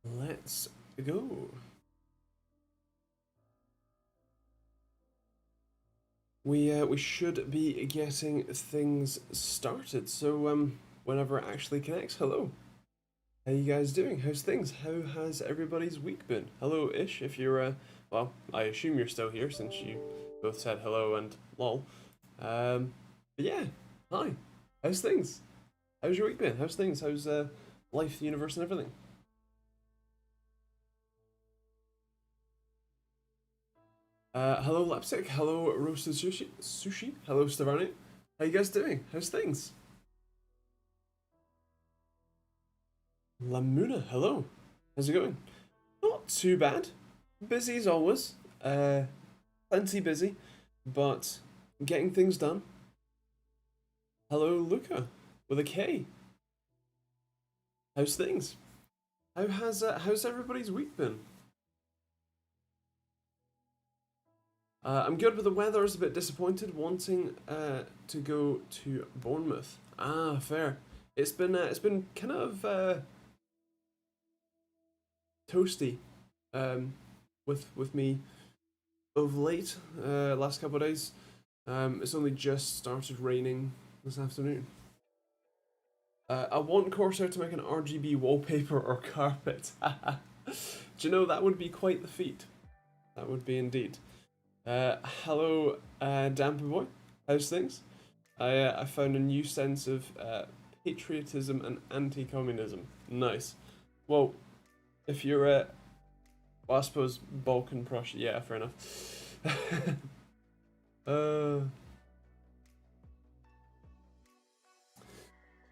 Let's go. We should be getting things started. So whenever it actually connects, hello. How you guys doing? How's things? How has everybody's week been? Hello, Ish. If you're well, I assume you're still here since you both said hello and lol. But yeah, hi. How's things? How's your week been? How's things? How's life, the universe, and everything? Hello Lapsic, hello Roasted Sushi, hello Stavani. How you guys doing? How's things? Lamuna, hello. How's it going? Not too bad. Busy as always. Plenty busy, but getting things done. Hello Luca, with a K. How's things? How's everybody's week been? I'm good, but the weather is a bit disappointed. Wanting to go to Bournemouth. Ah, fair. It's been kind of toasty, with me of late. Last couple of days. It's only just started raining this afternoon. I want Corsair to make an RGB wallpaper or carpet. Do you know that would be quite the feat? That would be indeed. Hello, Damper Boy. How's things? I found a new sense of patriotism and anti-communism. Nice. Well, if you're well, I suppose Balkan Prussia. Yeah, fair enough. uh,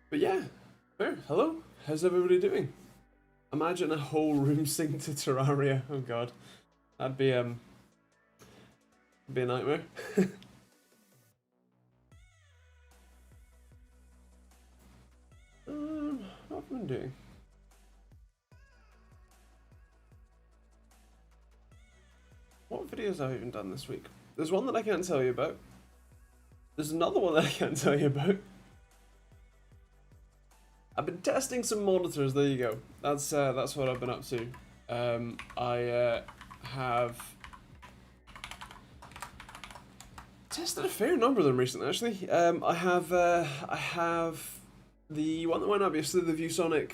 but yeah, fair. Hello. How's everybody doing? Imagine a whole room sing to Terraria. Oh god, that'd be a nightmare. What have I been doing? What videos have I even done this week? There's one that I can't tell you about. There's another one that I can't tell you about. I've been testing some monitors. There you go. That's what I've been up to. I have tested a fair number of them recently, actually. I have the one that went up yesterday, the ViewSonic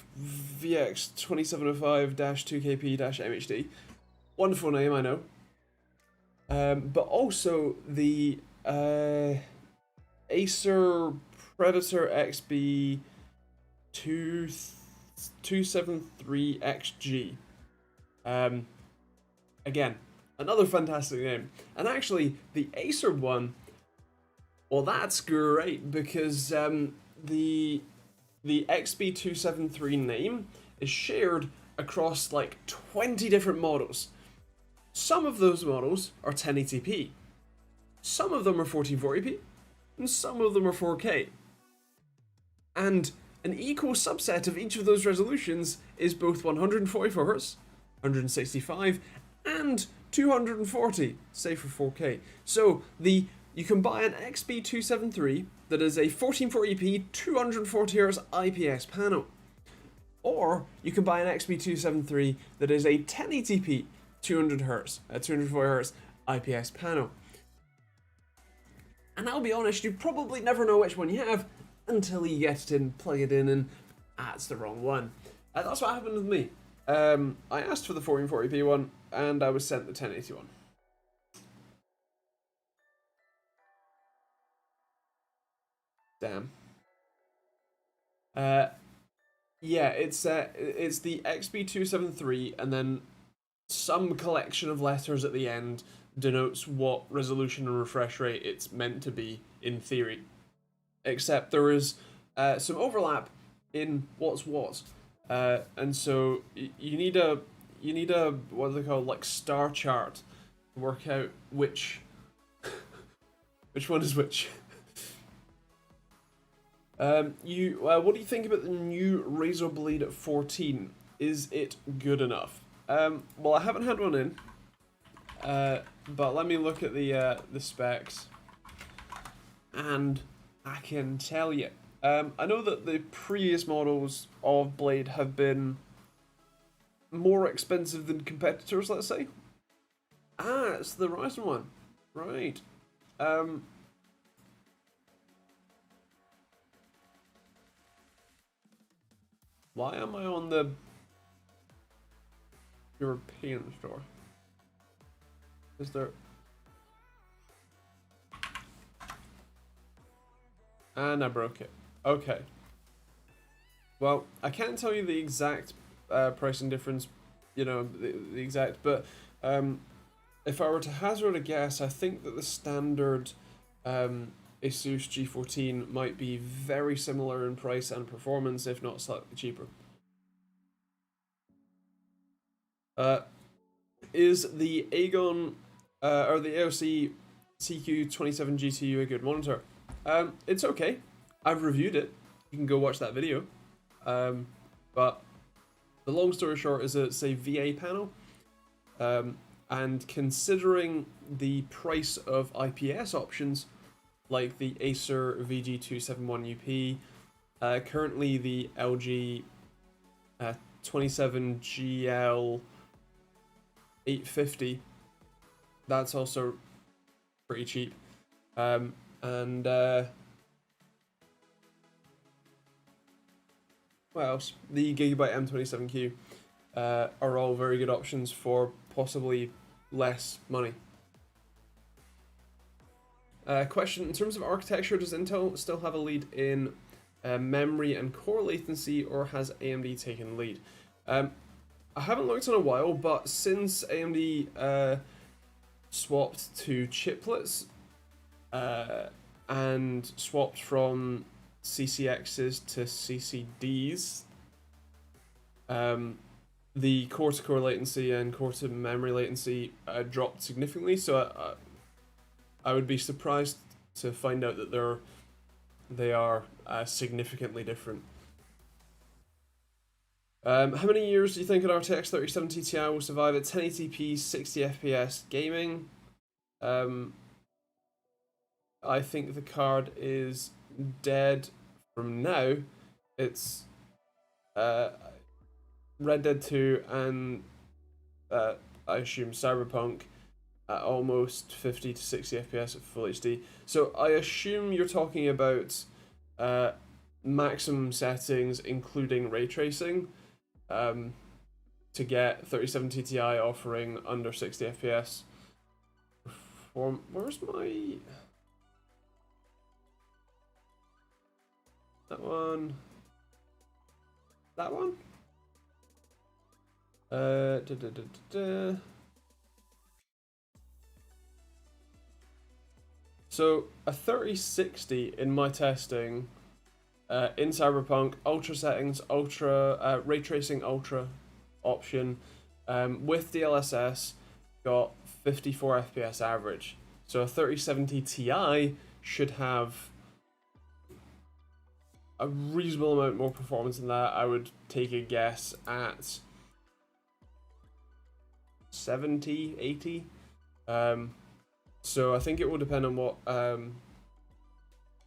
VX2705-2KP-MHD. Wonderful name, I know. But also the Acer Predator XB 273XG. Again, another fantastic name. And actually, the Acer one, well, that's great because the XB273 name is shared across like 20 different models. Some of those models are 1080p, some of them are 1440p, and some of them are 4K. And an equal subset of each of those resolutions is both 144Hz, 165, and 240, say for 4K. So you can buy an XB273 that is a 1440p 240Hz IPS panel, or you can buy an XB273 that is a 1080p 200Hz, 240Hz IPS panel. And I'll be honest, you probably never know which one you have until you get it in, plug it in, and it's the wrong one. That's what happened with me. I asked for the 1440p one, and I was sent the 1080 one. Damn. Yeah, it's the XB273, and then some collection of letters at the end denotes what resolution and refresh rate it's meant to be in theory. Except there is some overlap in what's what, and so you need a what do they call, like, star chart to work out which which one is which. What do you think about the new Razer Blade 14? Is it good enough? Well, I haven't had one in, but let me look at the specs, and I can tell you. I know that the previous models of Blade have been more expensive than competitors, let's say. Ah, it's the Ryzen one. Right. Why am I on the European store? Is there... And I broke it. Okay. Well, I can't tell you the exact pricing difference, you know, the exact, but if I were to hazard a guess, I think that the standard Asus G14 might be very similar in price and performance, if not slightly cheaper. Is the Aegon or the AOC CQ27 GTU a good monitor? It's okay. I've reviewed it. You can go watch that video. But the long story short is it's a VA panel. And considering the price of IPS options, like the Acer VG271UP, currently the LG 27GL 850, that's also pretty cheap. And what else? The Gigabyte M27Q are all very good options for possibly less money. Question, in terms of architecture, does Intel still have a lead in memory and core latency, or has AMD taken the lead? I haven't looked in a while, but since AMD swapped to chiplets and swapped from CCXs to CCDs, the core-to-core latency and core-to-memory latency dropped significantly. So I would be surprised to find out that they are significantly different. How many years do you think an RTX 3070 Ti will survive at 1080p 60 FPS gaming? I think the card is dead from now. It's Red Dead 2 and I assume Cyberpunk at almost 50 to 60 FPS at full HD. So I assume you're talking about maximum settings, including ray tracing, to get 3070 Ti offering under 60 FPS. Where's my... That one? That one? So a 3060 in my testing, in Cyberpunk, ultra settings, ultra ray tracing ultra option, with DLSS, got 54 FPS average. So a 3070 Ti should have a reasonable amount more performance than that. I would take a guess at 70, 80. So I think it will depend on what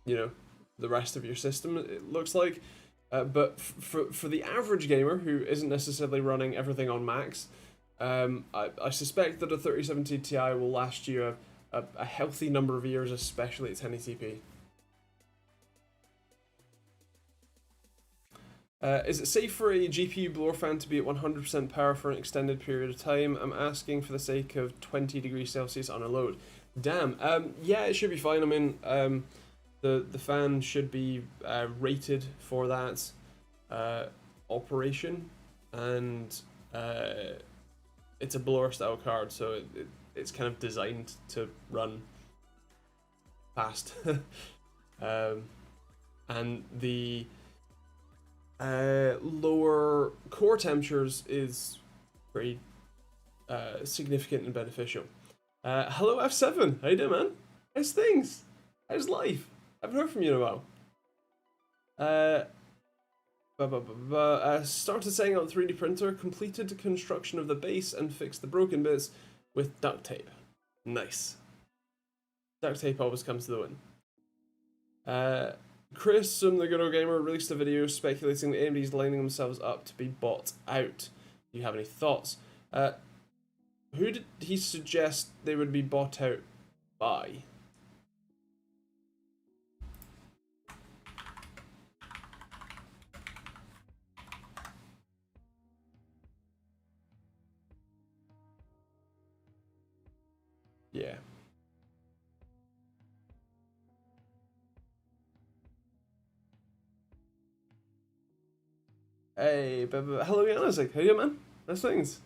you know, the rest of your system it looks like. But for the average gamer who isn't necessarily running everything on max, I suspect that a 3070 Ti will last you a healthy number of years, especially at 1080p. Is it safe for a GPU blower fan to be at 100% power for an extended period of time? I'm asking for the sake of 20 degrees Celsius on a load. Damn. Yeah, it should be fine. I mean, the fan should be rated for that operation, and it's a blower style card, so it's kind of designed to run fast. And the lower core temperatures is pretty significant and beneficial. Hello F7, how you doing, man? How's things? How's life? I haven't heard from you in a while. Started setting up the 3D printer, completed construction of the base, and fixed the broken bits with duct tape. Nice. Duct tape always comes to the win. Chris from the Good Old Gamer released a video speculating that AMD is lining themselves up to be bought out. Do you have any thoughts? Who did he suggest they would be bought out by? Yeah. Hey, hello, Yannick. How you, man? Nice things.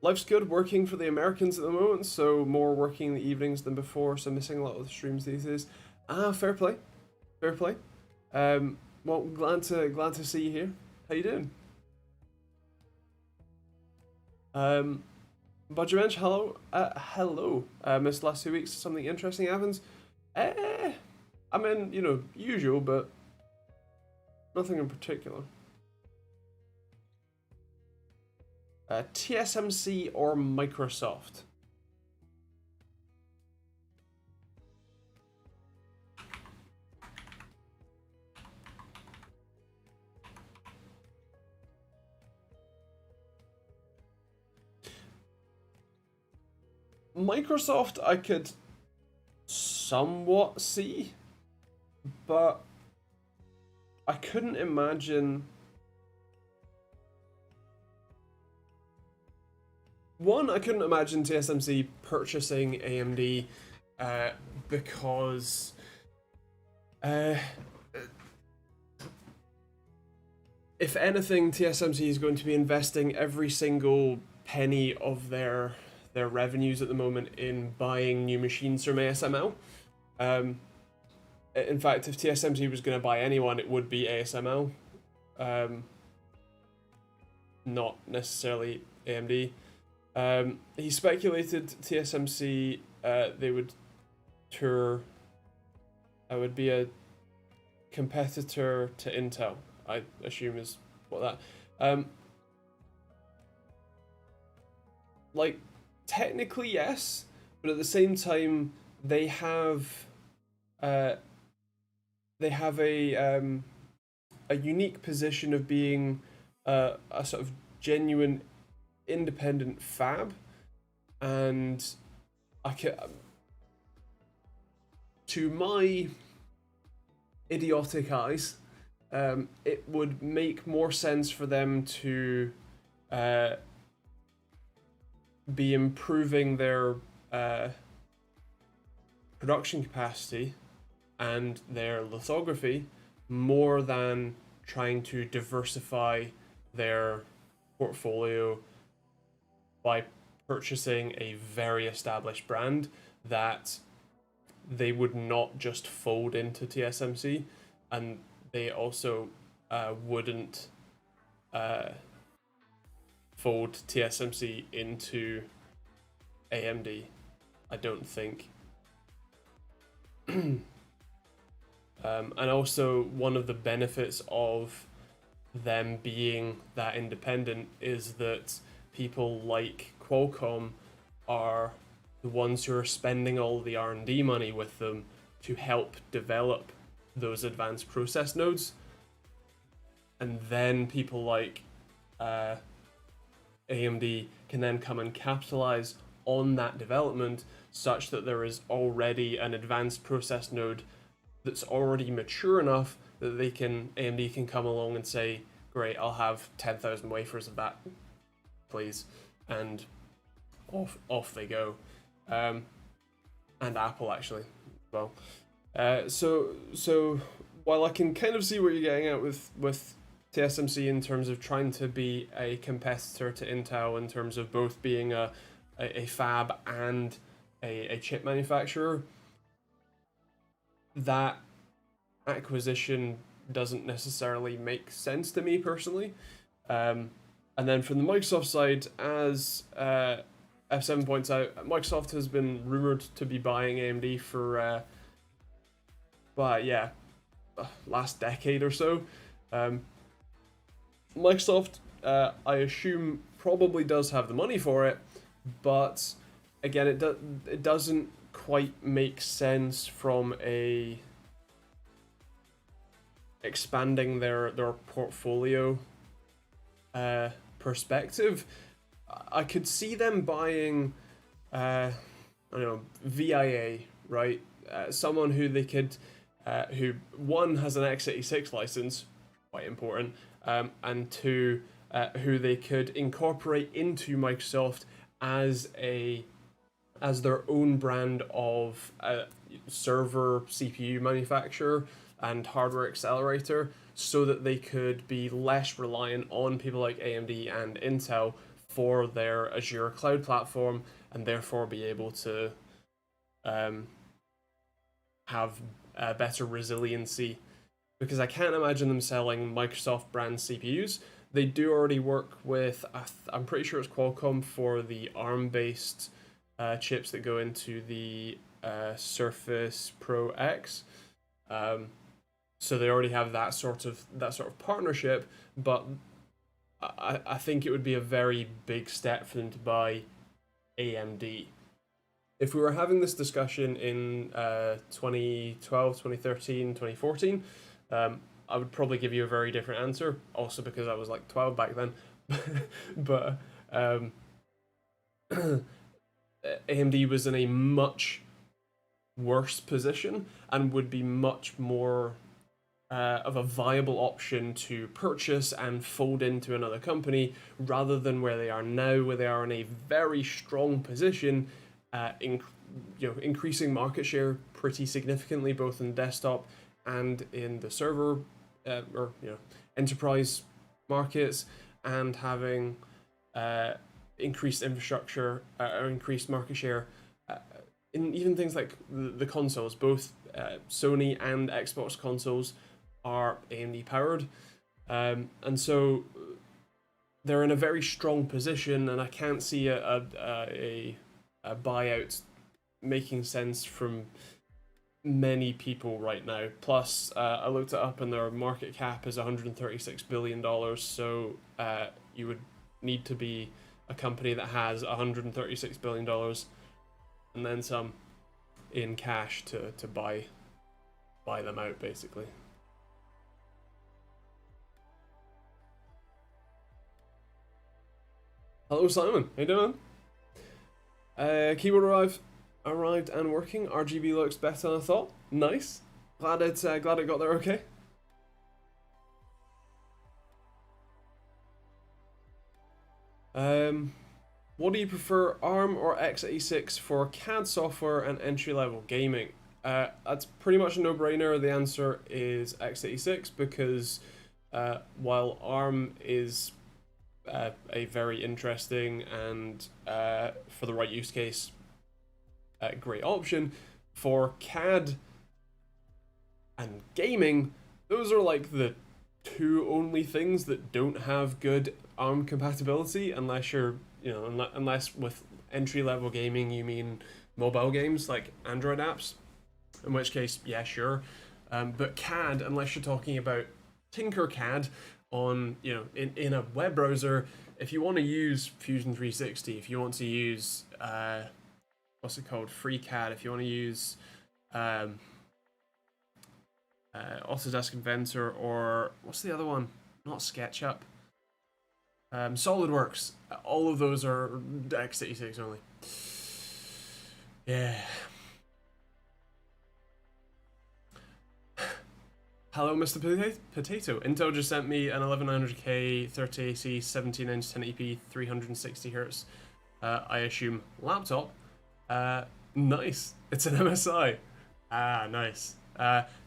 Life's good working for the Americans at the moment, so more working in the evenings than before, so missing a lot of the streams these days. Ah, fair play. Fair play. Well, glad to see you here. How you doing? Budgerbench, hello. Hello. Missed the last 2 weeks. Something interesting happens. I mean, you know, usual, but nothing in particular. TSMC or Microsoft? Microsoft I could somewhat see, but I couldn't imagine. One, I couldn't imagine TSMC purchasing AMD because if anything, TSMC is going to be investing every single penny of their revenues at the moment in buying new machines from ASML. In fact, if TSMC was going to buy anyone, it would be ASML, not necessarily AMD. He speculated TSMC they would tour. I would be a competitor to Intel, I assume is what that. Like, technically yes, but at the same time they have a unique position of being a sort of genuine independent fab, and I can, to my idiotic eyes, it would make more sense for them to be improving their production capacity and their lithography more than trying to diversify their portfolio by purchasing a very established brand that they would not just fold into TSMC, and they also wouldn't fold TSMC into AMD, I don't think. And also, one of the benefits of them being that independent is that people like Qualcomm are the ones who are spending all the R&D money with them to help develop those advanced process nodes, and then people like AMD can then come and capitalize on that development such that there is already an advanced process node that's already mature enough that AMD can come along and say, great, I'll have 10,000 wafers of that, please, and off they go. And Apple actually, well. So while I can kind of see what you're getting at with TSMC in terms of trying to be a competitor to Intel in terms of both being a fab and a chip manufacturer, that acquisition doesn't necessarily make sense to me personally. And then from the Microsoft side, as F7 points out, Microsoft has been rumored to be buying AMD for last decade or so. Microsoft, I assume, probably does have the money for it, but again, it doesn't quite make sense from a expanding their portfolio perspective, I could see them buying, I don't know, VIA, right? Someone who they could, who one has an x86 license, quite important, and two, who they could incorporate into Microsoft as their own brand of server CPU manufacturer and hardware accelerator, so that they could be less reliant on people like AMD and Intel for their Azure cloud platform, and therefore be able to have better resiliency. Because I can't imagine them selling Microsoft brand CPUs. They do already work with, I'm pretty sure it's Qualcomm for the ARM-based chips that go into the Surface Pro X. So they already have that sort of partnership, but I think it would be a very big step for them to buy AMD. If we were having this discussion in 2012, 2013, 2014, I would probably give you a very different answer, also because I was like 12 back then. But AMD was in a much worse position and would be much more of a viable option to purchase and fold into another company, rather than where they are now, where they are in a very strong position, increasing market share pretty significantly, both in desktop and in the server or enterprise markets, and having increased infrastructure or increased market share in even things like the consoles. Both Sony and Xbox consoles are AMD powered, and so they're in a very strong position, and I can't see a buyout making sense from many people right now. Plus, I looked it up, and their market cap is $136 billion, so you would need to be a company that has $136 billion and then some in cash to buy them out, basically. Hello, Simon. How you doing? Keyboard arrived and working. RGB looks better than I thought. Nice. Glad it got there okay. What do you prefer, ARM or x86 for CAD software and entry-level gaming? That's pretty much a no-brainer. The answer is x86, because while ARM is a very interesting and for the right use case, great option, for CAD and gaming, those are like the two only things that don't have good ARM compatibility, unless you're, unless with entry-level gaming you mean mobile games like Android apps, in which case, yeah, sure. But CAD, unless you're talking about Tinkercad on, in a web browser, if you want to use Fusion 360, if you want to use what's it called, FreeCAD, if you want to use Autodesk Inventor, or what's the other one? Not SketchUp. SolidWorks. All of those are x86 only. Yeah. Hello, Mr. Potato. Intel just sent me an 1100K 30AC 17-inch 1080p 360Hz. I assume laptop. Nice. It's an MSI. Ah, nice.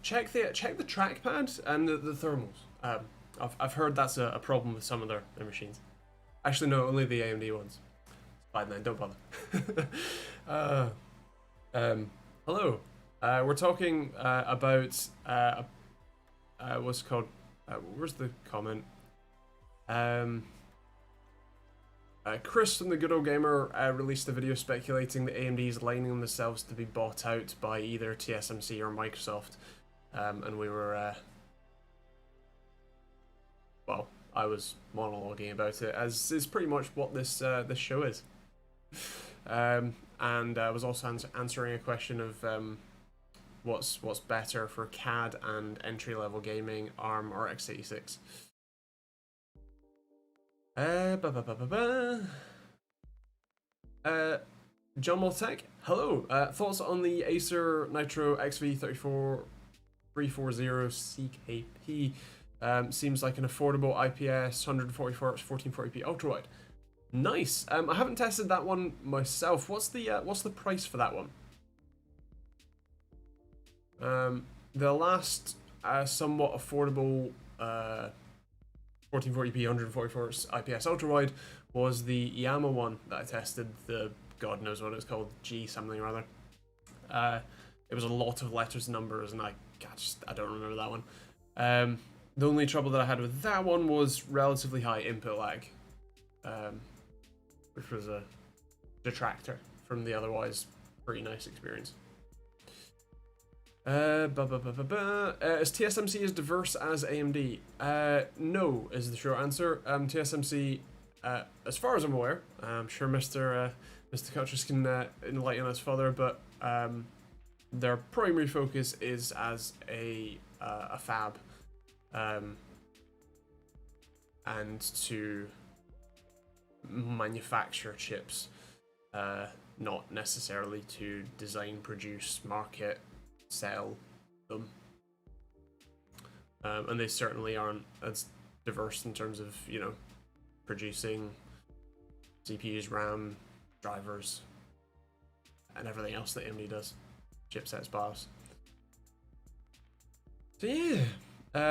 Check the trackpad and the thermals. I've heard that's a problem with some of their machines. Actually, no, only the AMD ones. Fine then, don't bother. Hello. We're talking about what's it called? Where's the comment? Chris from the Good Old Gamer released a video speculating that AMD is lining themselves to be bought out by either TSMC or Microsoft, and we were, well, I was monologuing about it, as is pretty much what this show is. And I was also answering a question of what's better for CAD and entry-level gaming, ARM or x86. Ba ba ba ba ba. John Maltech, hello. Thoughts on the Acer Nitro XV34340 CKP? Seems like an affordable IPS 144 1440p ultra wide. Nice. I haven't tested that one myself. What's the price for that one? The last somewhat affordable 1440p 144 IPS ultra wide was the Yamaha one that I tested. The God knows what it's called, G something or other. It was a lot of letters and numbers, and I don't remember that one. The only trouble that I had with that one was relatively high input lag, which was a detractor from the otherwise pretty nice experience. Is TSMC as diverse as AMD? No, is the short answer. TSMC, as far as I'm aware, I'm sure Mr. Kutchers can enlighten us further, but their primary focus is as a fab, and to manufacture chips, not necessarily to design, produce, market, sell them. And they certainly aren't as diverse in terms of, you know, producing CPUs, RAM, drivers, and everything else that AMD does. Chipsets, BIOS. So yeah,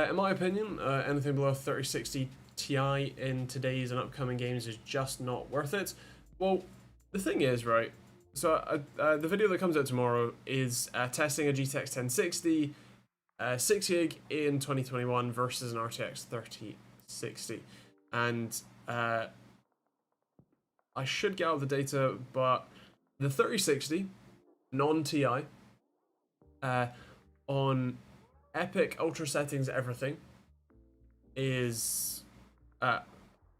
in my opinion, anything below 3060 Ti in today's and upcoming games is just not worth it. Well, the thing is, right, so the video that comes out tomorrow is testing a GTX 1060 6GB in 2021 versus an RTX 3060, and I should get all the data, but the 3060 non-Ti on Epic Ultra settings, everything is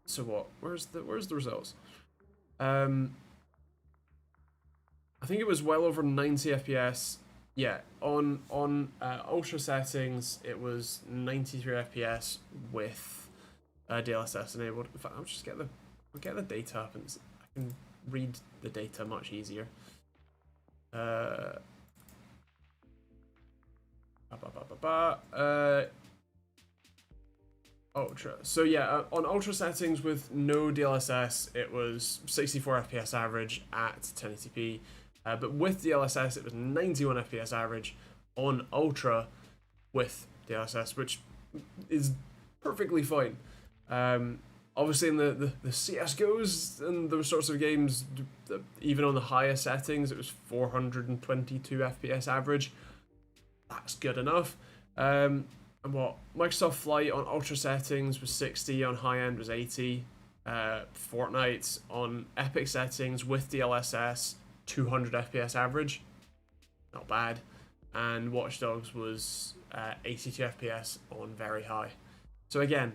so what? Where's the results? I think it was well over 90 FPS. Yeah, on Ultra settings, it was 93 FPS with DLSS enabled. In fact, I'll just get the data up, and I can read the data much easier. Ultra. So yeah, on Ultra settings with no DLSS, it was 64 FPS average at 1080p. But with DLSS, it was 91 FPS average on Ultra with DLSS, which is perfectly fine. Obviously, in the CSGOs and those sorts of games, even on the highest settings, it was 422 FPS average. That's good enough. And what Microsoft Flight on Ultra settings was 60, on high end was 80. Fortnite on Epic settings with DLSS, 200 FPS average, not bad. And Watch Dogs was 82 FPS on very high. So again,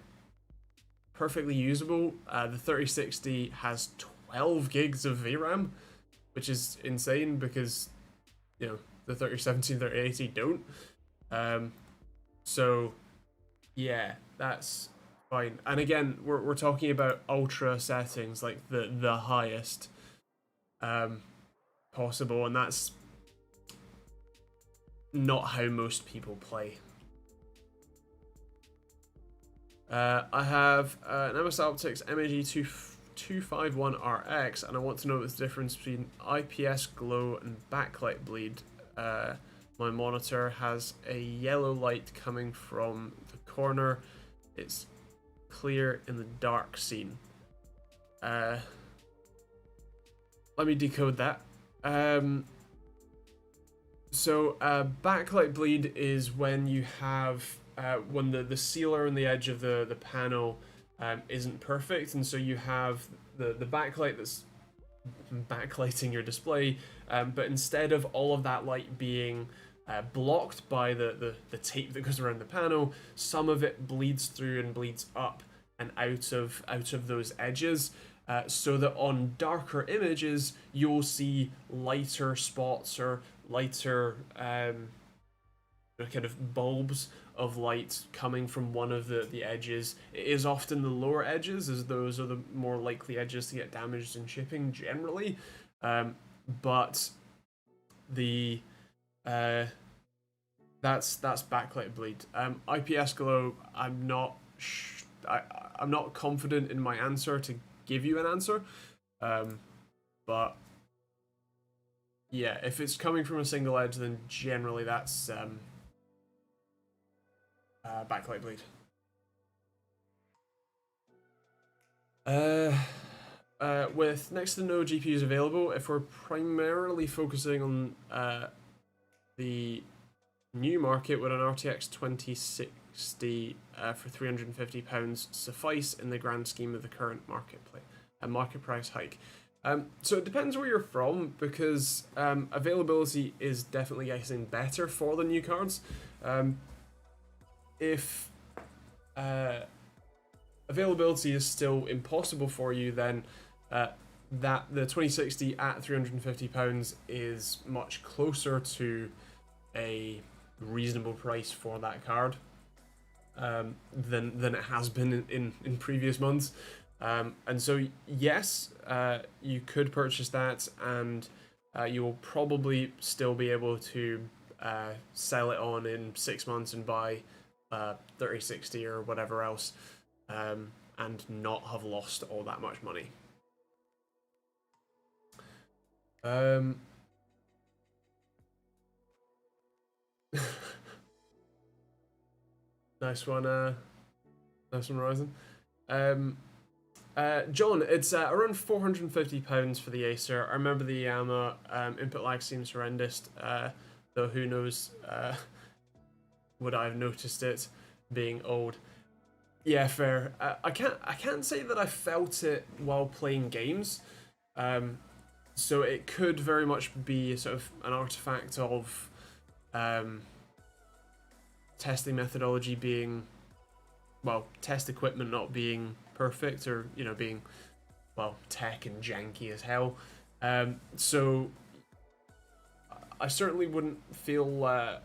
perfectly usable. The 3060 has 12 gigs of VRAM, which is insane because, you know, the 3070 and 3080 don't. So yeah, that's fine. And again, we're talking about Ultra settings, like the highest possible, and that's not how most people play. I have an MS Optics MAG 251RX, and I want to know the difference between IPS glow and backlight bleed. My monitor has a yellow light coming from the corner. It's clear in the dark scene. Let me decode that. So backlight bleed is when you have when the sealer on the edge of the panel isn't perfect, and so you have the backlight that's backlighting your display, but instead of all of that light being blocked by the tape that goes around the panel, some of it bleeds through and bleeds up and out of those edges, so that on darker images you'll see lighter spots or lighter kind of bulbs of light coming from one of the edges. It is often the lower edges, as those are the more likely edges to get damaged in shipping generally. But the that's backlight bleed. IPS glow, I'm not confident in my answer to give you an answer, but yeah, if it's coming from a single edge, then generally that's backlight bleed. With next to no GPUs available, if we're primarily focusing on the new market, would an RTX 2060 for £350 suffice in the grand scheme of the current market price hike? So it depends where you're from, because availability is definitely getting better for the new cards. If availability is still impossible for you, then that the 2060 at £350 is much closer to a reasonable price for that card than it has been in previous months. And so yes, you could purchase that, and you will probably still be able to sell it on in 6 months and buy 3060 or whatever else, and not have lost all that much money. Nice one, Ryzen. John, it's around £450 for the Acer. I remember the Yama. Input lag seems horrendous, though who knows, would I have noticed it being old? Yeah, fair. I can't say that I felt it while playing games. So it could very much be sort of an artifact of testing methodology being, well, test equipment not being perfect, or being, well, tech and janky as hell. So I certainly wouldn't feel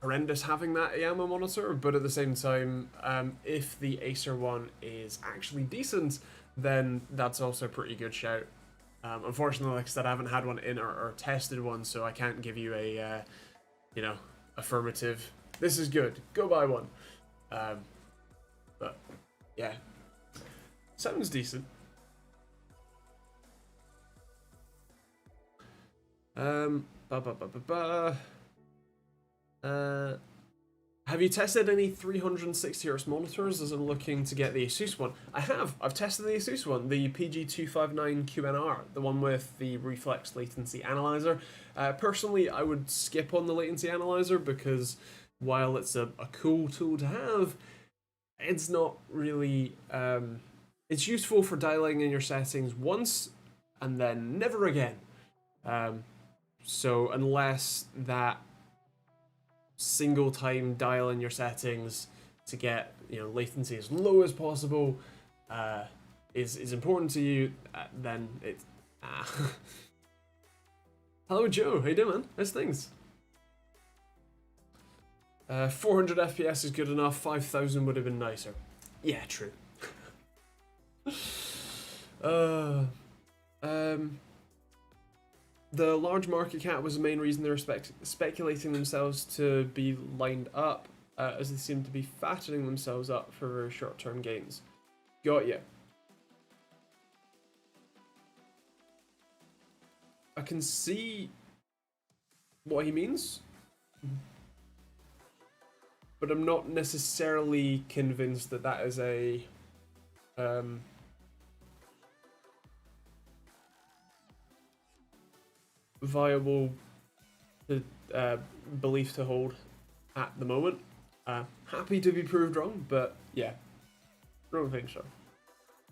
horrendous having that Yama monitor, but at the same time, if the Acer one is actually decent, then that's also a pretty good shout. Unfortunately, like I said, I haven't had one in or tested one, so I can't give you a affirmative, this is good, go buy one. But yeah, sounds decent. Have you tested any 360Hz monitors as I'm looking to get the Asus one? I have. I've tested the Asus one, the PG259QNR, the one with the reflex latency analyzer. Personally, I would skip on the latency analyzer, because while it's a cool tool to have, it's not really... it's useful for dialing in your settings once and then never again. So unless that single time dial in your settings to get latency as low as possible is important to you, then it's Hello Joe, how you doing, man? How's things? 400 FPS is good enough. 5,000 would have been nicer. Yeah, true. The large market cap was the main reason they were speculating themselves to be lined up, as they seem to be fattening themselves up for very short-term gains. Got ya. I can see what he means, but I'm not necessarily convinced that that is a viable belief to hold at the moment. Happy to be proved wrong, but yeah, I don't think so,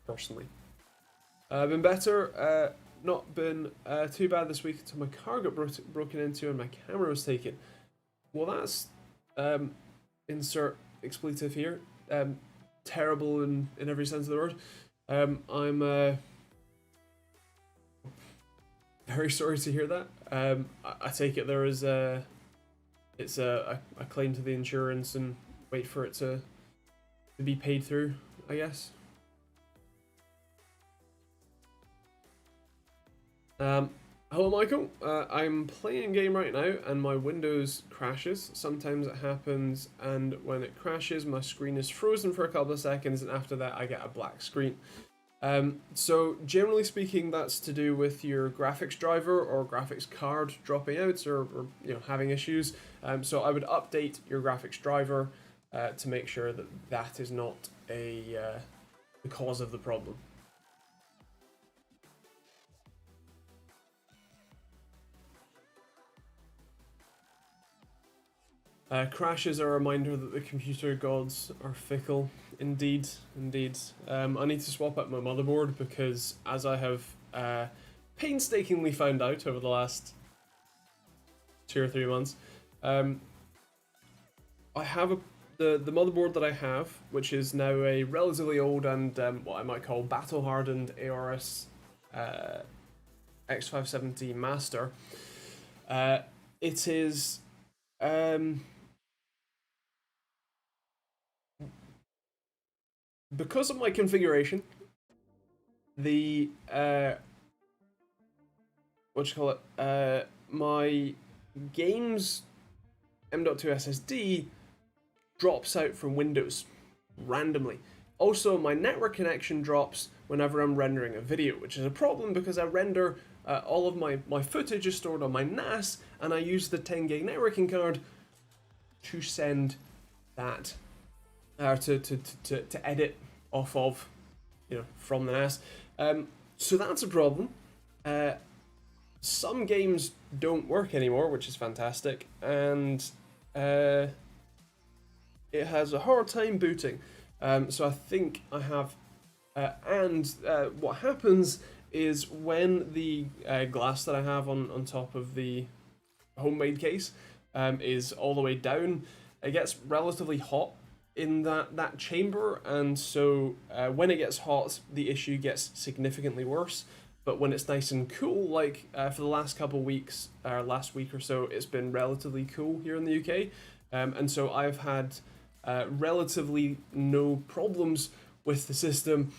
personally. Been better, not been too bad this week until my car got broken into and my camera was taken. Well, that's insert expletive here. Terrible in every sense of the word. I'm very sorry to hear that. I take it there is it's a claim to the insurance and wait for it to be paid through, I guess. Hello Michael, I'm playing a game right now and my Windows crashes. Sometimes it happens, and when it crashes my screen is frozen for a couple of seconds, and after that I get a black screen. So generally speaking, that's to do with your graphics driver or graphics card dropping out, or you know, having issues. So I would update your graphics driver to make sure that that is not the cause of the problem. Crashes are a reminder that the computer gods are fickle. Indeed, indeed. I need to swap out my motherboard because, as I have painstakingly found out over the last 2 or 3 months, I have the motherboard that I have, which is now a relatively old and what I might call battle-hardened ARS X570 Master. It is because of my configuration, the my games M.2 SSD drops out from Windows randomly. Also, my network connection drops whenever I'm rendering a video, which is a problem because I render all of my footage is stored on my NAS, and I use the 10 gig networking card to send that to edit off of, you know, from the NAS. So that's a problem. Some games don't work anymore, which is fantastic, and it has a hard time booting. So I think I have, what happens is when the glass that I have on top of the homemade case is all the way down, it gets relatively hot in that chamber, and so when it gets hot, the issue gets significantly worse. But when it's nice and cool, like for the last couple of weeks, last week or so, it's been relatively cool here in the UK, and so I've had relatively no problems with the system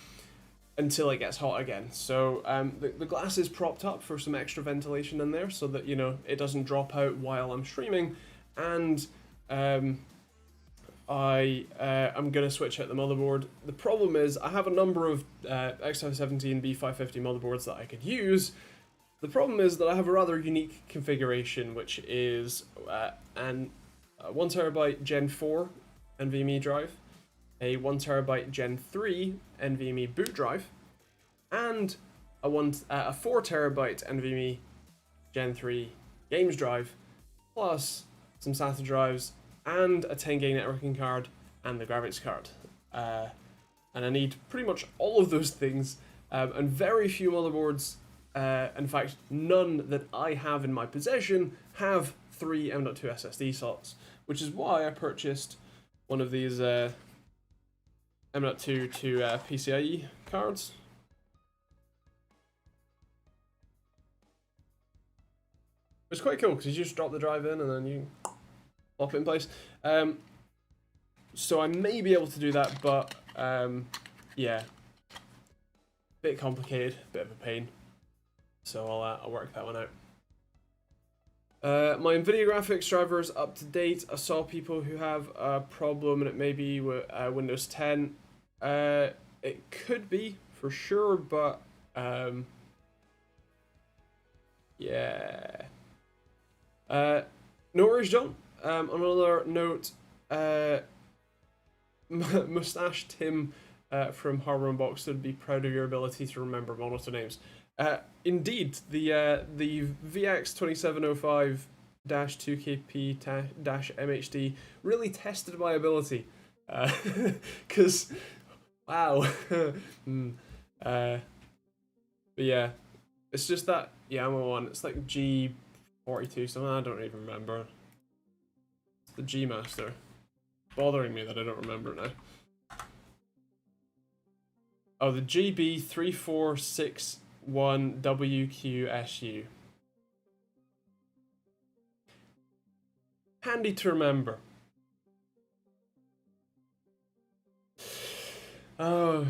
until it gets hot again. So the glass is propped up for some extra ventilation in there, so that, you know, it doesn't drop out while I'm streaming, and I'm gonna switch out the motherboard. The problem is I have a number of X570 and B550 motherboards that I could use. The problem is that I have a rather unique configuration, which is an 1TB Gen 4 NVMe drive, a 1TB Gen 3 NVMe boot drive, and a 4TB NVMe Gen 3 games drive, plus some SATA drives, and a 10 gig networking card, and the graphics card. And I need pretty much all of those things, and very few motherboards, in fact none that I have in my possession, have 3 M.2 SSD slots, which is why I purchased one of these M.2 to PCIe cards. It's quite cool because you just drop the drive in and then you pop it in place. So I may be able to do that, but yeah, bit complicated, bit of a pain. So I'll work that one out. My NVIDIA graphics driver is up to date. I saw people who have a problem, and it may be with Windows 10. It could be for sure, but yeah. No worries, John. On another note, Mustache Tim from Harbour Unboxed would be proud of your ability to remember monitor names. Indeed, the VX2705-2KP-MHD really tested my ability, because wow. But yeah, it's just that Yamaha one. It's like G42 something. I don't even remember. It's the G Master. Bothering me that I don't remember it now. Oh, the GB3461WQSU. Handy to remember. Oh,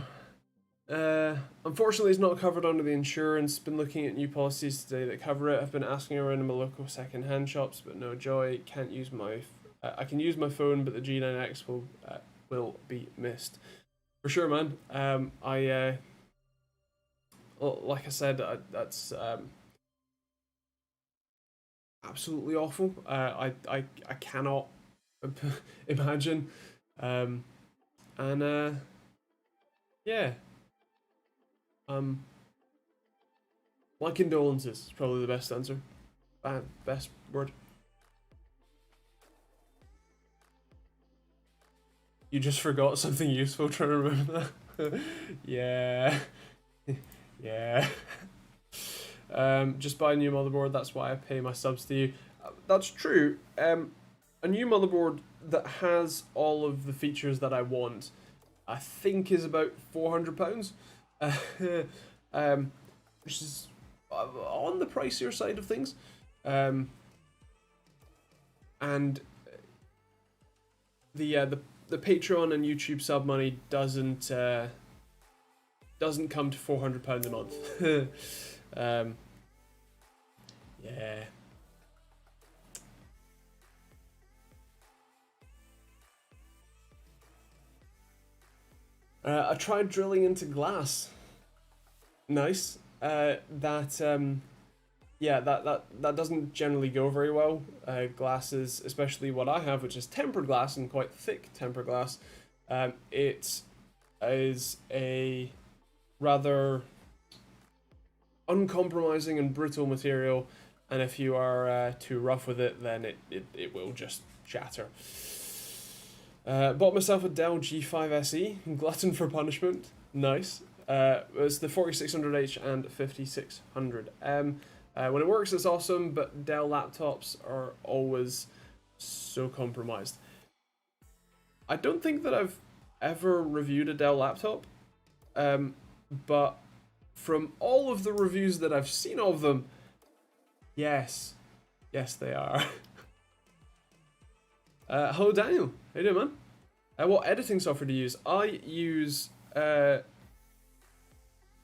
unfortunately, it's not covered under the insurance. Been looking at new policies today that cover it. I've been asking around in my local second-hand shops, but no joy. Can't use my. I can use my phone, but the G9X will be missed. For sure, man. Well, like I said, that's absolutely awful. I cannot imagine. And yeah. My condolences is probably the best answer. Best word. You just forgot something useful trying to remember that. Yeah. Yeah. Just buy a new motherboard, that's why I pay my subs to you. That's true. A new motherboard that has all of the features that I want, I think is about £400. Which is on the pricier side of things. And the Patreon and YouTube sub money doesn't come to £400 a month. Yeah. I tried drilling into glass. Nice. Yeah, that doesn't generally go very well. Glasses, especially what I have, which is tempered glass and quite thick tempered glass, it is a rather uncompromising and brutal material, and if you are too rough with it, then it will just shatter. Bought myself a Dell G5 SE, glutton for punishment. Nice. It's the 4600H and 5600M. When it works, it's awesome, but Dell laptops are always so compromised. I don't think that I've ever reviewed a Dell laptop, but from all of the reviews that I've seen of them, yes, they are. Hello, Daniel. How you doing, man? What editing software do you use? I use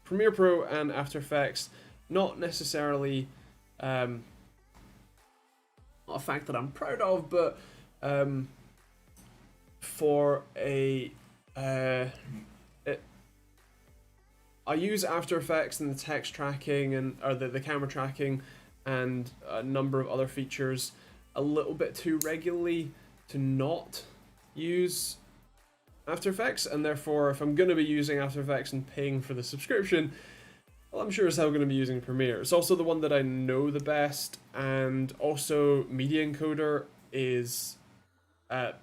Premiere Pro and After Effects. Not necessarily not a fact that I'm proud of, but for a I use After Effects and the text tracking or the camera tracking and a number of other features a little bit too regularly to not use After Effects, and therefore if I'm going to be using After Effects and paying for the subscription, well, I'm sure as hell going to be using Premiere. It's also the one that I know the best, and also Media Encoder is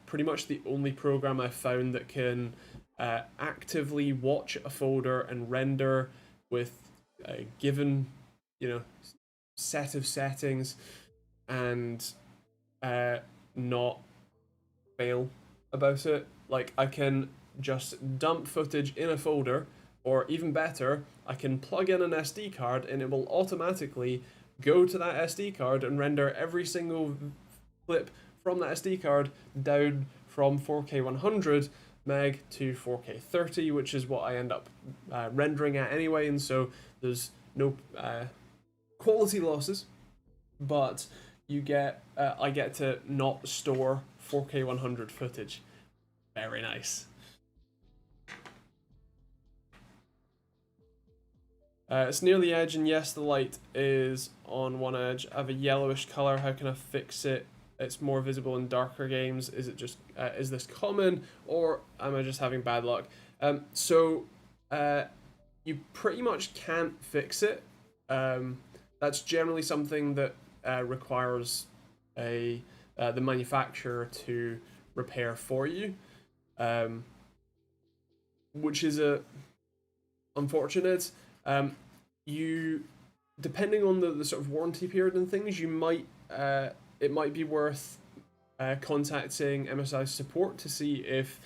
pretty much the only program I've found that can actively watch a folder and render with a given, set of settings and not fail about it. Like, I can just dump footage in a folder, or even better, I can plug in an SD card and it will automatically go to that SD card and render every single clip from that SD card down from 4K 100 meg to 4K 30, which is what I end up rendering at anyway, and so there's no quality losses, but I get to not store 4K 100 footage. Very nice. It's near the edge, and yes, the light is on one edge. I have a yellowish color. How can I fix it? It's more visible in darker games. Is it just is this common, or am I just having bad luck? So you pretty much can't fix it. That's generally something that requires the manufacturer to repair for you, which is unfortunate. You, depending on the sort of warranty period and things, you might it might be worth contacting MSI support to see if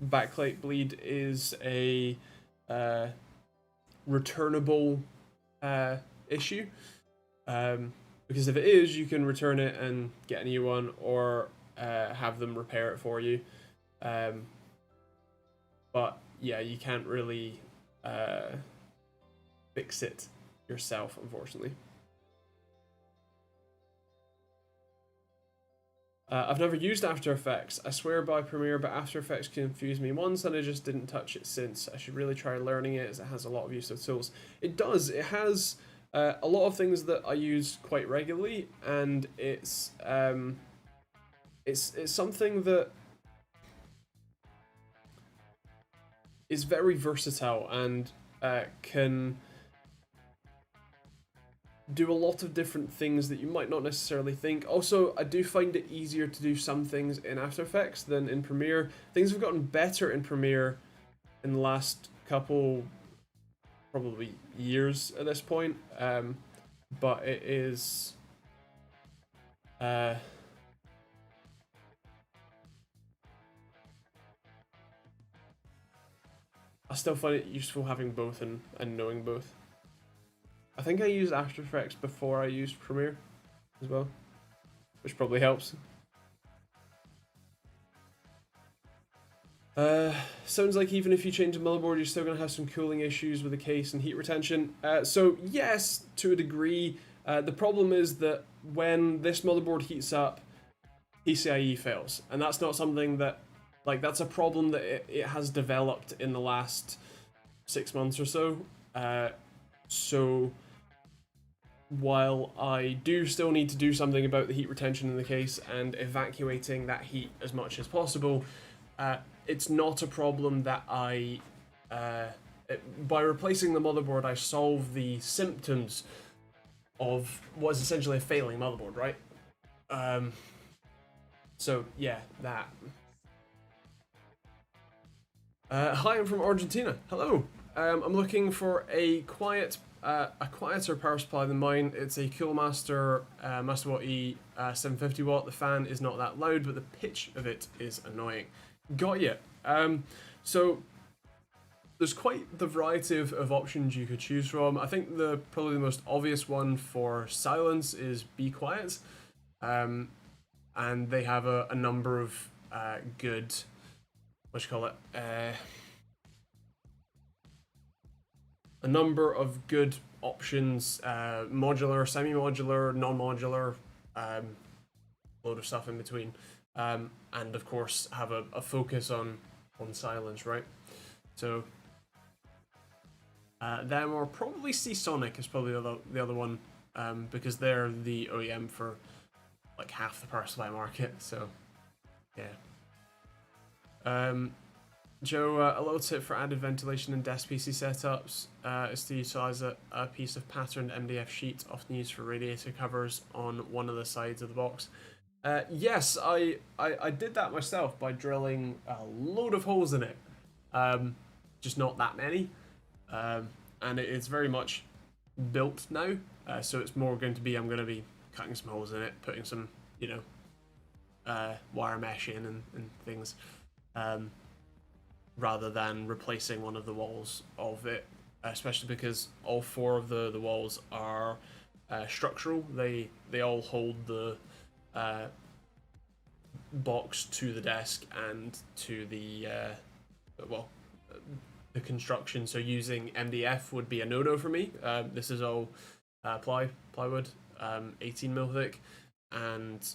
backlight bleed is a returnable issue. Because if it is, you can return it and get a new one, or have them repair it for you. But yeah, you can't really fix it yourself, unfortunately. I've never used After Effects. I swear by Premiere, but After Effects confused me once and I just didn't touch it since. I should really try learning it, as it has a lot of use of tools. It does. It has a lot of things that I use quite regularly, and it's something that is very versatile and can do a lot of different things that you might not necessarily think. Also, I do find it easier to do some things in After Effects than in Premiere. Things have gotten better in Premiere in the last couple, probably years at this point, but it is I still find it useful having both and knowing both. I think I used After Effects before I used Premiere as well, which probably helps. Sounds like even if you change the motherboard, you're still going to have some cooling issues with the case and heat retention. So yes, to a degree. The problem is that when this motherboard heats up, PCIe fails, and that's not something that, like, that's a problem that it has developed in the last 6 months or so. So while I do still need to do something about the heat retention in the case and evacuating that heat as much as possible, it's not a problem that by replacing the motherboard, I solve the symptoms of what is essentially a failing motherboard, right? So yeah, that. Hi, I'm from Argentina. Hello. I'm looking for a quieter power supply than mine. It's a Coolmaster Masterwatt E 750 watt. The fan is not that loud, but the pitch of it is annoying. Got ya. So there's quite the variety of options you could choose from. I think probably the most obvious one for silence is Be Quiet, and they have a number of good, a number of good options, modular, semi-modular, non-modular, load of stuff in between, and of course have a focus on silence, right? So them, or probably Seasonic is probably the other one, because they're the OEM for like half the power supply market. So yeah. Joe, a little tip for added ventilation in desk PC setups is to utilize a piece of patterned MDF sheet, often used for radiator covers, on one of the sides of the box. Yes, I did that myself by drilling a load of holes in it, just not that many, and it's very much built now, so it's more going to be, I'm going to be cutting some holes in it, putting some, wire mesh in and things, rather than replacing one of the walls of it, especially because all four of the walls are structural. They all hold the box to the desk and to the the construction. So using MDF would be a no-no for me. This is all plywood, 18mm thick, and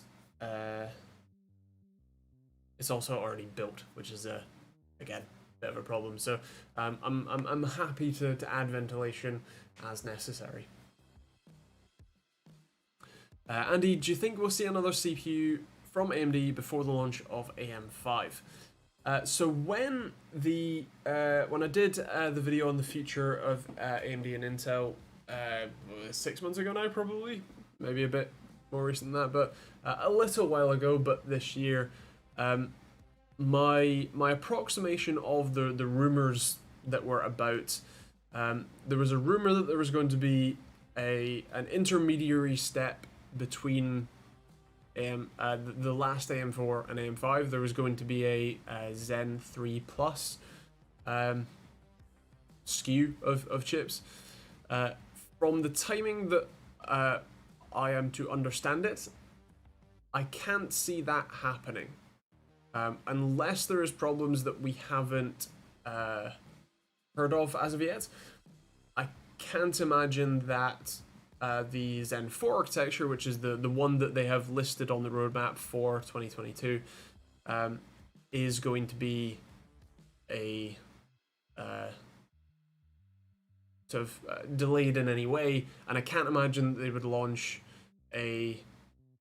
it's also already built, which is again, bit of a problem. So I'm happy to add ventilation as necessary. Andy, do you think we'll see another CPU from AMD before the launch of AM5? So when I did the video on the future of AMD and Intel 6 months ago now, probably, maybe a bit more recent than that, but a little while ago, but this year, my approximation of the rumors that were about, there was a rumor that there was going to be an intermediary step between the last AM4 and AM5. There was going to be a Zen 3 Plus SKU of chips. From the timing that I am to understand it, I can't see that happening. Unless there is problems that we haven't heard of as of yet. I can't imagine that the Zen 4 architecture, which is the one that they have listed on the roadmap for 2022, is going to be a sort of delayed in any way, and I can't imagine that they would launch a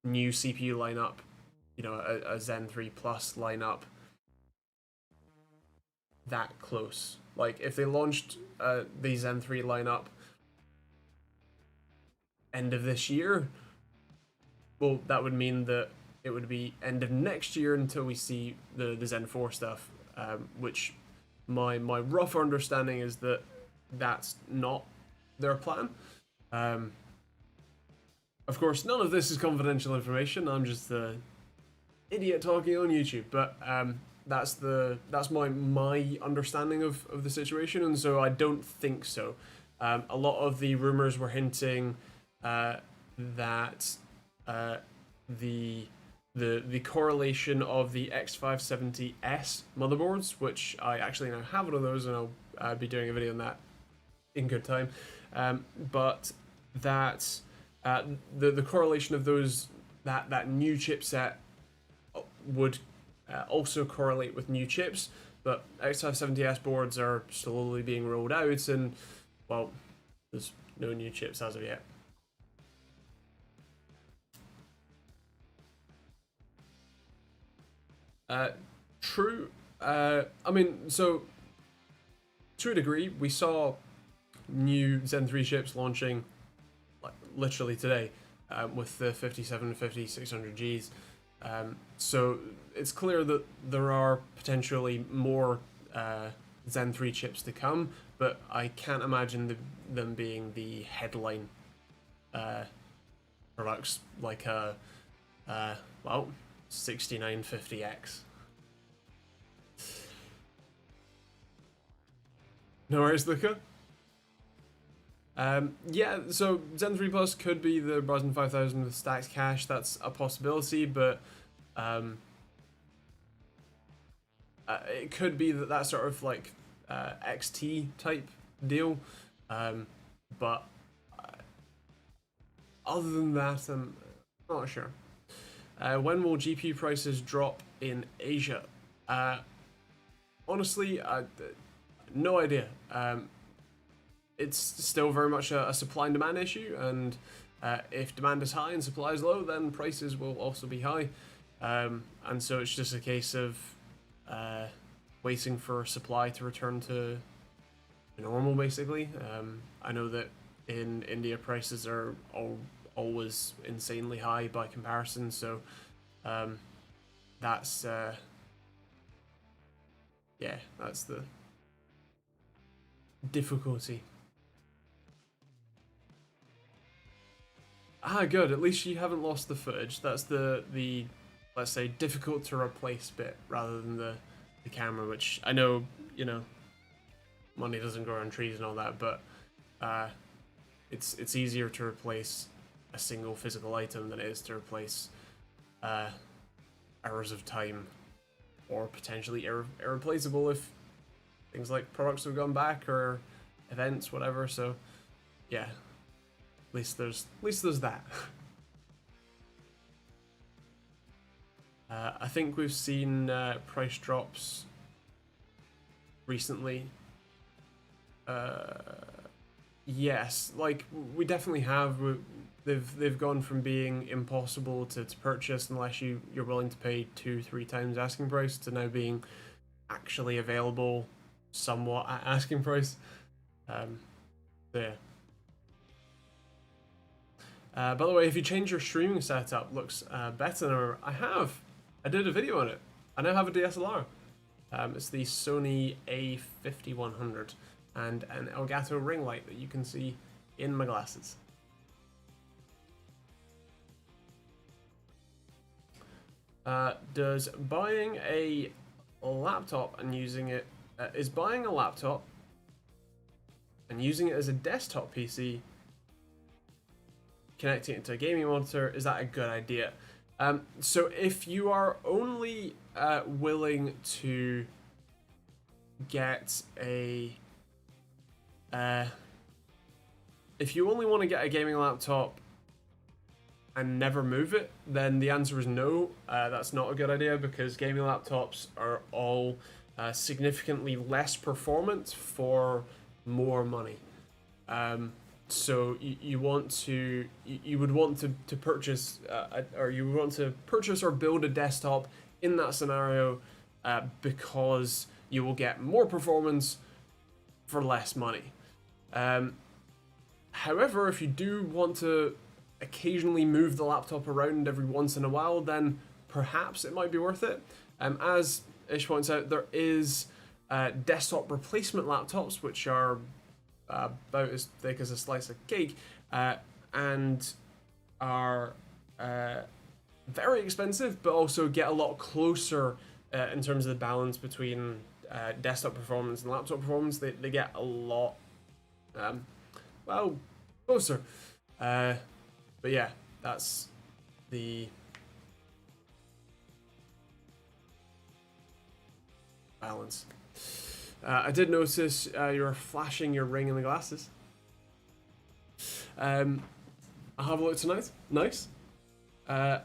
new CPU lineup, you know, a Zen 3 Plus lineup that close. Like, if they launched the Zen 3 lineup end of this year, well, that would mean that it would be end of next year until we see the Zen 4 stuff, which my rough understanding is that that's not their plan. Of course, none of this is confidential information. I'm just the idiot talking on YouTube, but that's my understanding of the situation, and so I don't think so. A lot of the rumors were hinting that the correlation of the X570S motherboards, which I actually now have one of those, and I'll be doing a video on that in good time, but that the correlation of those, that new chipset would also correlate with new chips, but X570S boards are slowly being rolled out, and well, there's no new chips as of yet. True. I mean, so to a degree, we saw new Zen 3 chips launching like literally today, with the 5750 600Gs. So it's clear that there are potentially more Zen 3 chips to come, but I can't imagine them being the headline products like a well, 6950X. No worries, Luca. Yeah, so Zen 3 Plus could be the Ryzen 5000 with stacks cache. That's a possibility, but it could be that sort of like XT type deal. But other than that, I'm not sure. When will GPU prices drop in Asia? Honestly, no idea. It's still very much a supply and demand issue, and if demand is high and supply is low, then prices will also be high. And so it's just a case of waiting for supply to return to normal, basically. I know that in India prices are always insanely high by comparison, so that's yeah, that's the difficulty. Ah, good. At least you haven't lost the footage. That's the let's say difficult to replace bit, rather than the camera, which I know, you know, money doesn't grow on trees and all that, but it's easier to replace a single physical item than it is to replace hours of time, or potentially irreplaceable if things like products have gone back or events, whatever. So yeah, at least there's that. I think we've seen price drops recently. Yes, like we definitely have. They've gone from being impossible to purchase unless you're willing to pay 2-3 times asking price, to now being actually available somewhat at asking price. Yeah. By the way, if you change your streaming setup, looks better than ever. I did a video on it. I now have a DSLR. It's the Sony A5100 and an Elgato ring light that you can see in my glasses. Does buying a laptop and using it is buying a laptop and using it as a desktop PC connecting it to a gaming monitor, is that a good idea? So if you are only willing to get a if you only want to get a gaming laptop and never move it, then the answer is no. That's not a good idea, because gaming laptops are all significantly less performant for more money. So you would want to purchase or you would want to purchase or build a desktop in that scenario, because you will get more performance for less money. However, if you do want to occasionally move the laptop around every once in a while, then perhaps it might be worth it. As Ish points out, there is desktop replacement laptops, which are about as thick as a slice of cake, and are very expensive, but also get a lot closer in terms of the balance between desktop performance and laptop performance. They get a lot, well, closer. But yeah, that's the balance. I did notice you were flashing your ring in the glasses. I'll have a look tonight. Nice. Ryzen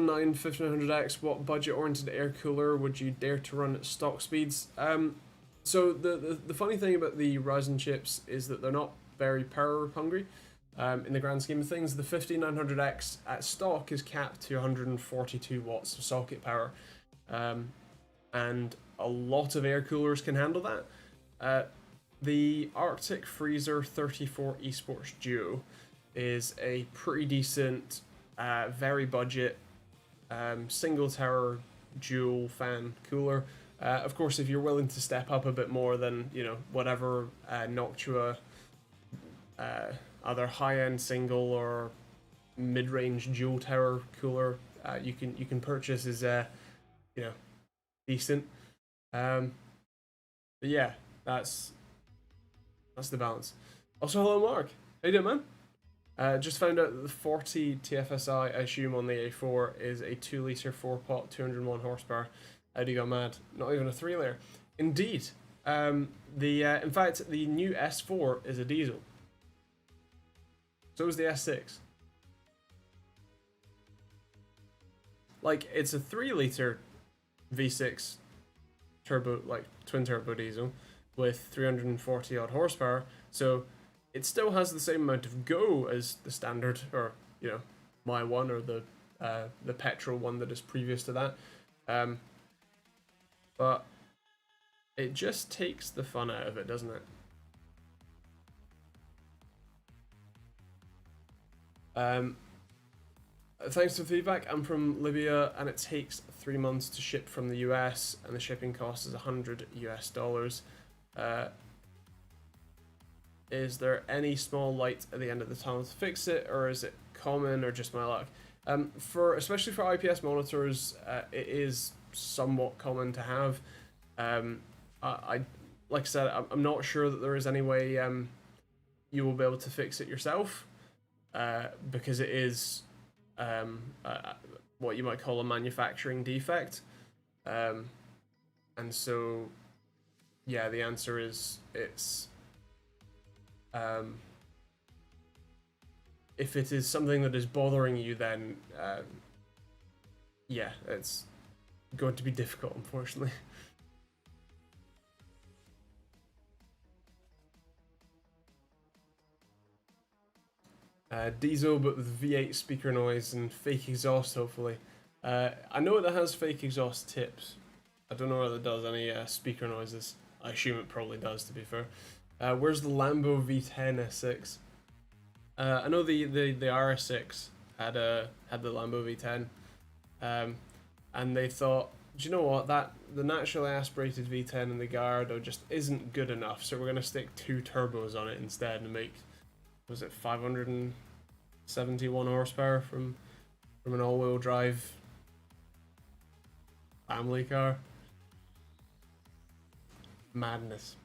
9 5900X, what budget-oriented air cooler would you dare to run at stock speeds? So the funny thing about the Ryzen chips is that they're not very power hungry. In the grand scheme of things, the 5900X at stock is capped to 142 watts of socket power. And a lot of air coolers can handle that. The Arctic Freezer 34 Esports Duo is a pretty decent, very budget, single tower dual fan cooler. Of course, if you're willing to step up a bit more, then whatever Noctua either high-end single or mid-range dual tower cooler you can purchase is decent. But yeah, that's the balance. Also, hello Mark, how you doing, man? Just found out that the 40 TFSI, I assume on the A4, is a 2-litre 4-pot 201 horsepower. How'd you go mad? Not even a 3-layer. Indeed. In fact, the new S4 is a diesel. So is the S6. Like, it's a 3-litre V6 turbo, like twin turbo diesel with 340 odd horsepower. So it still has the same amount of go as the standard, or my one, or the petrol one that is previous to that. But it just takes the fun out of it, doesn't it? Thanks for the feedback. I'm from Libya, and it takes 3 months to ship from the US, and the shipping cost is $100 US. Is there any small light at the end of the tunnel to fix it, or is it common, or just my luck? Especially for IPS monitors, it is somewhat common to have. Like I said, I'm not sure that there is any way you will be able to fix it yourself, because it is what you might call a manufacturing defect. And so, yeah, the answer is it's if it is something that is bothering you, then yeah, it's going to be difficult, unfortunately. Diesel, but with V8 speaker noise and fake exhaust, hopefully. I know that has fake exhaust tips. I don't know whether it does any speaker noises. I assume it probably does, to be fair. Where's the Lambo V10 S6? I know the RS6 had the Lambo V10, and they thought, do you know what, the naturally aspirated V10 and the Gallardo just isn't good enough, so we're gonna stick 2 turbos on it instead and make, was it 571 horsepower from an all-wheel drive family car? Madness.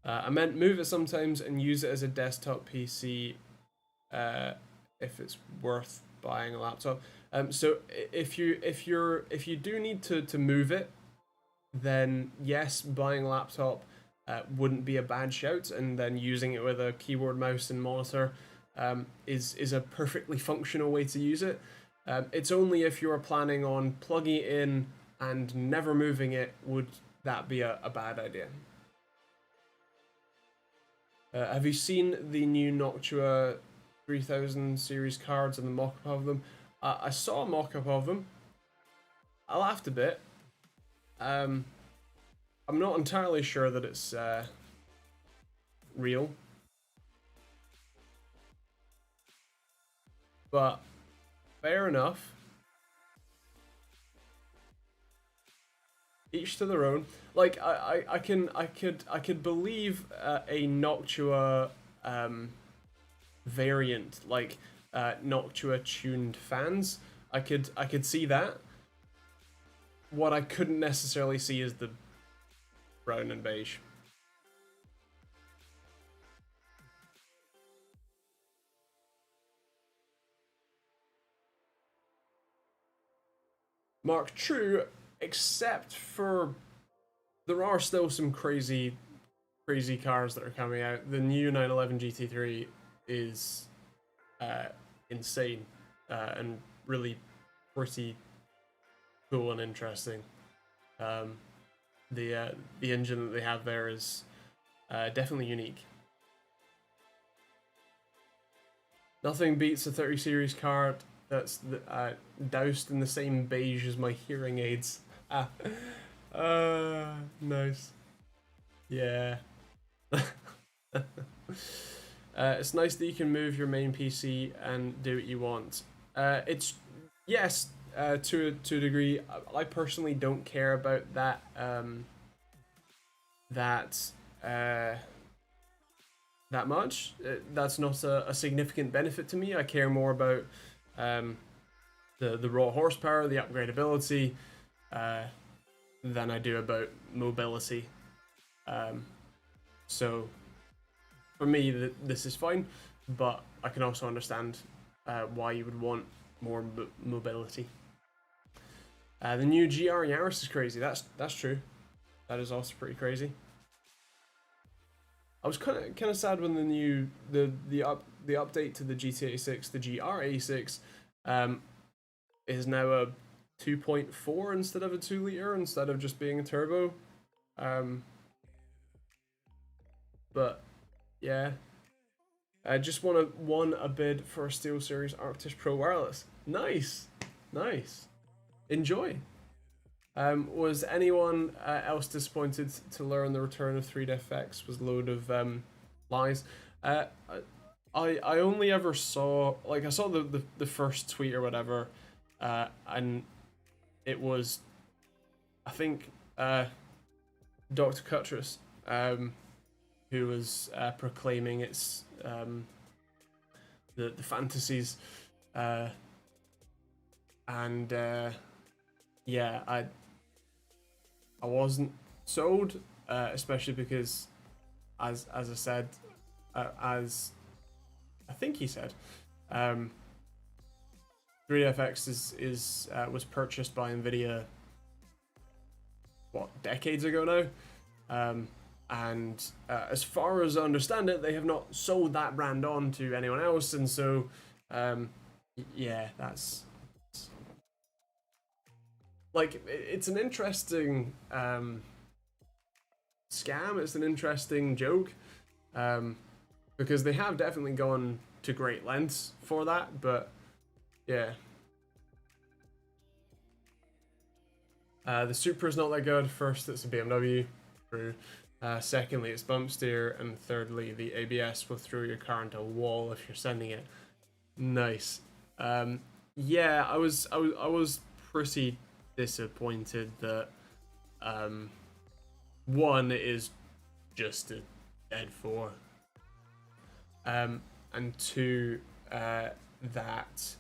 I meant move it sometimes and use it as a desktop PC if it's worth buying a laptop. So if you do need to move it, then yes, buying a laptop wouldn't be a bad shout, and then using it with a keyboard, mouse, and monitor is a perfectly functional way to use it. It's only if you're planning on plugging it in and never moving it would that be a bad idea. Have you seen the new Noctua 3000 series cards and the mock-up of them? I saw a mock-up of them. I laughed a bit. I'm not entirely sure that it's real. But fair enough. Each to their own. Like I could believe a Noctua variant, like Noctua tuned fans. I could see that. What I couldn't necessarily see is the brown and beige. Mark, true, except for there are still some crazy cars that are coming out. The new 911 GT3 is insane and really pretty cool and interesting. The engine that they have there is definitely unique. Nothing beats a 30 series card that's doused in the same beige as my hearing aids. Nice. Yeah. It's nice that you can move your main PC and do what you want. It's yes, to a degree. I personally don't care about that. That much. That's not a significant benefit to me. I care more about the raw horsepower, the upgradability, than I do about mobility. So for me, this is fine, but I can also understand why you would want more mobility. The new GR Yaris is crazy. That's true. That is also pretty crazy. I was kind of sad when the update to the GT86, the GR86, is now a 2.4 instead of a 2 liter, instead of just being a turbo. But yeah, I just won a bid for a SteelSeries Arctis Pro Wireless. Nice. Enjoy. Was anyone else disappointed to learn the return of 3DFX was a load of lies? I only ever saw, like, I saw the first tweet or whatever, and it was, I think, Dr. Cuttress, who was proclaiming its the fantasies, and yeah, I wasn't sold, especially because, as I said, as I think he said, 3DFX was purchased by Nvidia, what, decades ago now, and as far as I understand it, they have not sold that brand on to anyone else, and so yeah, that's like, it's an interesting scam. It's an interesting joke, because they have definitely gone to great lengths for that, but yeah. The Supra is not that good. First, it's a BMW. True. Secondly, it's bump steer, and thirdly, the ABS will throw your car into a wall if you're sending it. Nice. Yeah, I was pretty disappointed that one is just a dead 4, and two, that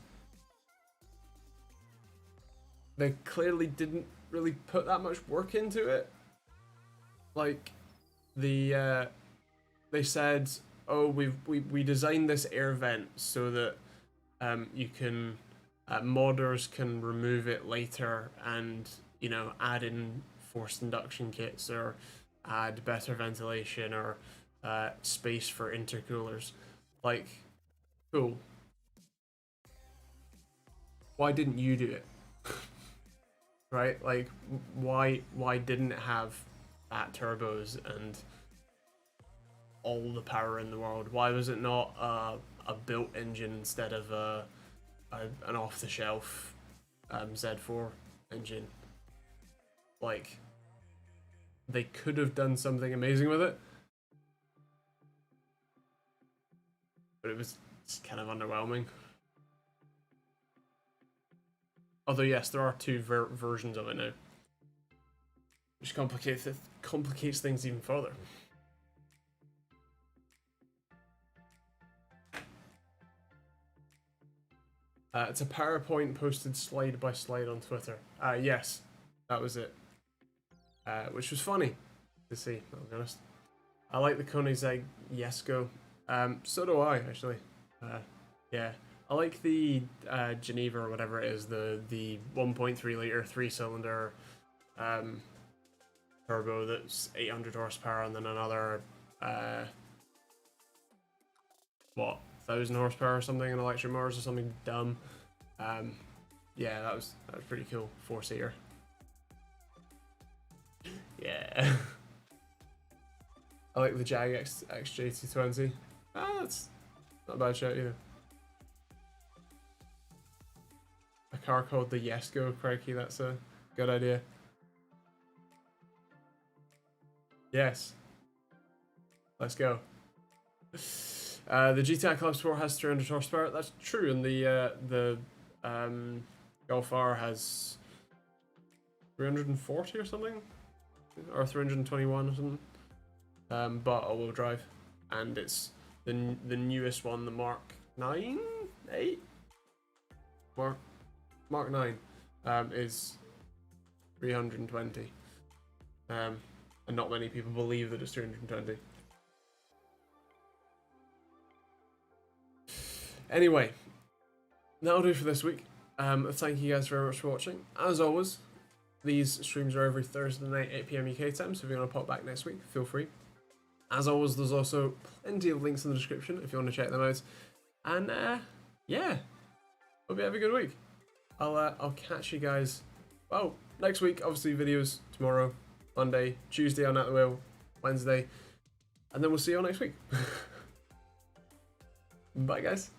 they clearly didn't really put that much work into it. Like, the they said, oh, we designed this air vent so that you can modders can remove it later and, you know, add in forced induction kits or add better ventilation or space for intercoolers. Like, cool. Why didn't you do it? Right? Like, why didn't it have fat turbos and all the power in the world? Why was it not a built engine instead of an off-the-shelf Z4 engine? Like, they could have done something amazing with it, but it was kind of underwhelming. Although yes, there are two versions of it now, which complicates things even further. It's a PowerPoint posted slide by slide on Twitter. Yes, that was it. Which was funny to see, I'll be honest. I like the Koenigsegg Jesko. So do I, actually. Yeah. I like the Geneva or whatever it is, the 1.3 litre 3-cylinder turbo that's 800 horsepower and then another 1,000 horsepower or something in electric motors or something dumb. Yeah, that was pretty cool. 4-seater. Yeah. I like the Jag XJ220. That's not a bad shout either. A car called the Jesko, crikey, that's a good idea. Yes. Let's go. The GTI Club Sport has 300 horsepower. That's true, and the Golf R has 340 or something, or 321 or something. But all-wheel drive, and it's the newest one, the Mark 9, 8, Mark 9, is 320. And not many people believe that it's 320. Anyway, that'll do for this week. Thank you guys very much for watching. As always, these streams are every Thursday night, 8 PM UK time, so if you want to pop back next week, feel free. As always, there's also plenty of links in the description if you want to check them out. And yeah, hope you have a good week. I'll catch you guys, well, next week. Obviously videos tomorrow, Monday, Tuesday on At The Wheel, Wednesday, and then we'll see you all next week. Bye guys.